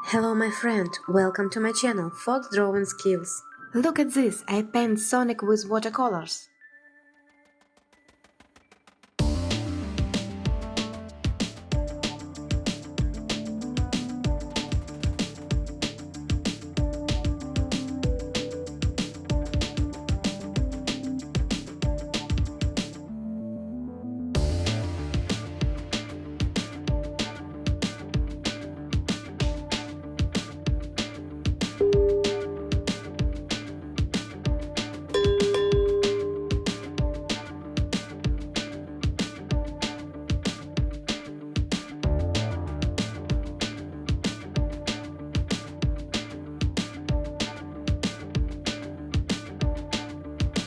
Hello my friend, welcome to my channel Fox Drawing Skills. Look at this, I paint Sonic with watercolors.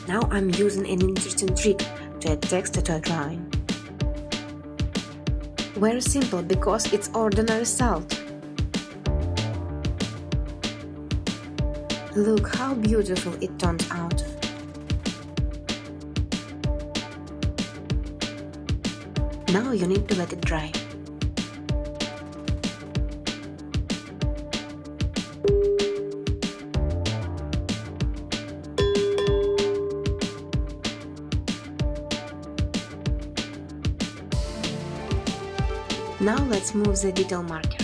Now I'm using an interesting trick to add texture to a drawing. Very simple because it's ordinary salt. Look how beautiful it turns out. Now you need to let it dry. Now let's move the detail marker.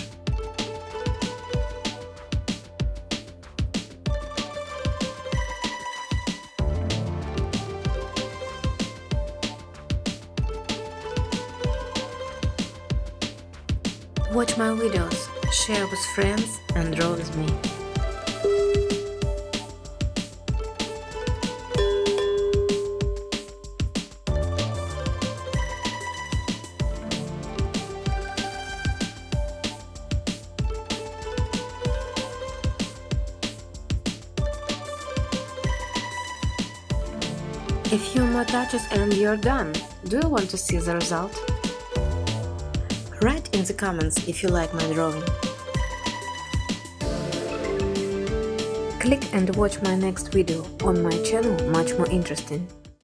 Watch my videos, share with friends and draw with me. A few more touches and you're done. Do you want to see the result? Write in the comments if you like my drawing. Click and watch my next video on my channel, much more interesting.